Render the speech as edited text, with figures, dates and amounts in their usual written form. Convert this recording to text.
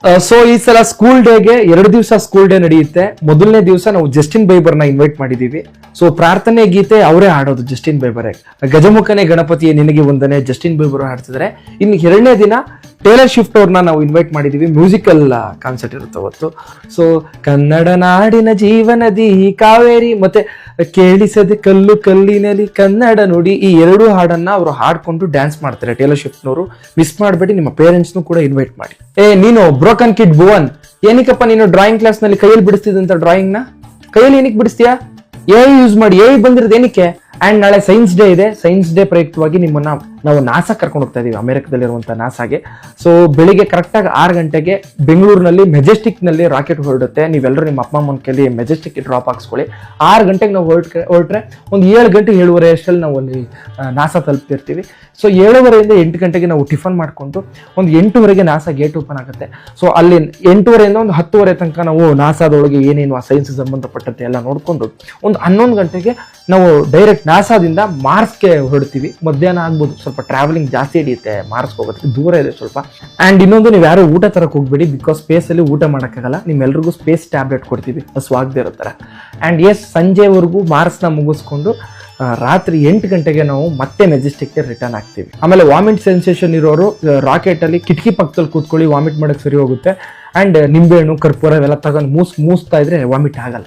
So ಈ ಸಲ school ಡೇಗೆ 2 ದಿವಸ ಸ್ಕೂಲ್ ಡೇ ನಡೆಯುತ್ತೆ. ಮೊದಲನೇ ದಿವಸ ನಾವು ಜಸ್ಟಿನ್ ಬೈಬರ್ನ ಇನ್ವೈಟ್ ಮಾಡಿದೀವಿ. ಸೊ ಪ್ರಾರ್ಥನೆ ಗೀತೆ ಅವರೇ ಹಾಡೋದು, ಜಸ್ಟಿನ್ ಬೈಬರೇ. ಗಜಮುಖನೇ ಗಣಪತಿಯೇ ನಿನಗೆ ವಂದನೆ ಜಸ್ಟಿನ್ ಬೈಬರ್ ಹಾಡ್ತಿದ್ದಾರೆ. ಇನ್ನು 2ನೇ ದಿನ ಟೇಲರ್ ಶಿಫ್ಟ್ ಅವ್ರನ್ನ ನಾವು ಇನ್ವೈಟ್ ಮಾಡಿದೀವಿ. ಮ್ಯೂಸಿಕಲ್ ಕಾನ್ಸರ್ಟ್ ಇರುತ್ತೆ ಅವತ್ತು. ಸೊ ಕನ್ನಡ ನಾಡಿನ ಜೀವನದಿ ಕಾವೇರಿ ಮತ್ತೆ ಕೇಳಿಸದೆ ಕಲ್ಲು ಕಲ್ಲಿನಲ್ಲಿ ಕನ್ನಡ ನುಡಿ, ಈ 2 ಹಾಡನ್ನ ಅವರು ಹಾಡ್ಕೊಂಡು ಡ್ಯಾನ್ಸ್ ಮಾಡ್ತಾರೆ ಟೇಲರ್ ಶಿಫ್ಟ್ನವರು. ಮಿಸ್ ಮಾಡಬೇಡಿ, ನಿಮ್ಮ ಪೇರೆಂಟ್ಸ್ನು ಕೂಡ ಇನ್ವೈಟ್ ಮಾಡಿ. ನೀನು ಬ್ರೋಕನ್ ಕಿಡ್ ಭುವನ್, ಏನಕ್ಕಪ್ಪ ನೀನು ಡ್ರಾಯಿಂಗ್ ಕ್ಲಾಸ್ ನಲ್ಲಿ ಕೈಯಲ್ಲಿ ಬಿಡಿಸ್ತಿದಂತ ಡ್ರಾಯಿಂಗ್ ನ ಕೈಯಲ್ಲಿ ಏನಕ್ಕೆ ಬಿಡಿಸ್ತೀಯಾ? ಯೂಸ್ ಮಾಡಿ ಬಂದಿರೋದು ಏನಕ್ಕೆ? ಅಂಡ್ ನಾಳೆ ಸೈನ್ಸ್ ಡೇ ಇದೆ. ಸೈನ್ಸ್ ಡೇ ಪ್ರಯುಕ್ತವಾಗಿ ನಿಮ್ಮನ್ನ ನಾವು ನಾಸಾ ಕರ್ಕೊಂಡು ಹೋಗ್ತಾ ಇದೀವಿ, ಅಮೆರಿಕದಲ್ಲಿರುವಂತಹ ನಾಸಾಗೆ. ಸೊ ಬೆಳಿಗ್ಗೆ ಕರೆಕ್ಟಾಗಿ 6 ಗಂಟೆಗೆ ಬೆಂಗಳೂರಿನಲ್ಲಿ ಮೆಜೆಸ್ಟಿಕ್ ನಲ್ಲಿ ರಾಕೆಟ್ ಹೊರಡುತ್ತೆ. ನೀವೆಲ್ಲರೂ ನಿಮ್ಮ ಅಪ್ಪ ಅಮ್ಮನ ಕೈಲಿ ಮೆಜೆಸ್ಟಿಕ್ ಡ್ರಾಪ್ ಹಾಕ್ಸ್ಕೊಳ್ಳಿ. 6 ಗಂಟೆಗೆ ನಾವು ಹೊರಟ್ರೆ ಒಂದು 7 ಗಂಟೆ 7:30 ಅಷ್ಟರಲ್ಲಿ ನಾವು ಅಲ್ಲಿ ನಾಸಾ ತಲುಪಿರ್ತೀವಿ. ಸೊ 7:30 8 ಗಂಟೆಗೆ ನಾವು ಟಿಫನ್ ಮಾಡ್ಕೊಂಡು ಒಂದು 8:00 ನಾಸಾ ಗೇಟ್ ಓಪನ್ ಆಗುತ್ತೆ. ಸೊ ಅಲ್ಲಿ 8:30 ಒಂದು 10:00 ತನಕ ನಾವು ನಾಸಾದೊಳಗೆ ಏನೇನು ಆ ಸೈನ್ಸ್ ಸಂಬಂಧಪಟ್ಟಂತೆ ಎಲ್ಲ ನೋಡ್ಕೊಂಡು ಒಂದು 11 ಗಂಟೆಗೆ ನಾವು ಡೈರೆಕ್ಟ್ ನಾಸಾದಿಂದ ಮಾರ್ಸ್ಗೆ ಹೊರಡ್ತೀವಿ. ಮಧ್ಯಾಹ್ನ ಆಗ್ಬೋದು, ಸ್ವಲ್ಪ ಟ್ರಾವೆಲಿಂಗ್ ಜಾಸ್ತಿ ಹಿಡಿಯುತ್ತೆ ಮಾರ್ಸ್ಗೆ ಹೋಗೋದಕ್ಕೆ, ದೂರ ಇದೆ ಸ್ವಲ್ಪ. ಅಂಡ್ ಇನ್ನೊಂದು, ನೀವು ಯಾರು ಊಟ ತರಕ್ ಹೋಗ್ಬೇಡಿ, ಬಿಕಾಸ್ ಸ್ಪೇಸ್ ಅಲ್ಲಿ ಊಟ ಮಾಡೋಕ್ಕಾಗಲ್ಲ. ನಿಮ್ಮೆಲ್ರಿಗೂ ಸ್ಪೇಸ್ ಟ್ಯಾಬ್ಲೆಟ್ ಕೊಡ್ತೀವಿ ಹಸುವಾಗದೇ ಇರೋ ಥರ. ಅಂಡ್ ಸಂಜೆವರೆಗೂ ಮಾರ್ಸ್ನ ಮುಗಿಸ್ಕೊಂಡು ರಾತ್ರಿ 8 ಗಂಟೆಗೆ ನಾವು ಮತ್ತೆ ಮೆಜೆಸ್ಟಿಕ್ಗೆ ರಿಟರ್ನ್ ಆಗ್ತೀವಿ. ಆಮೇಲೆ ವಾಮಿಟ್ ಸೆನ್ಸೇಷನ್ ಇರೋರು ರಾಕೆಟ್ ಅಲ್ಲಿ ಕಿಟಕಿ ಪಕ್ಕದಲ್ಲಿ ಕೂತ್ಕೊಳ್ಳಿ, ವಾಮಿಟ್ ಮಾಡಕ್ ಸರಿ ಹೋಗುತ್ತೆ. ಅಂಡ್ ನಿಂಬೆಹಣ್ಣು ಕರ್ಪೂರ ಇವೆಲ್ಲ ತಗೊಂಡು ಮೂಸ್ತಾ ಇದ್ರೆ ವಾಮಿಟ್ ಆಗಲ್ಲ.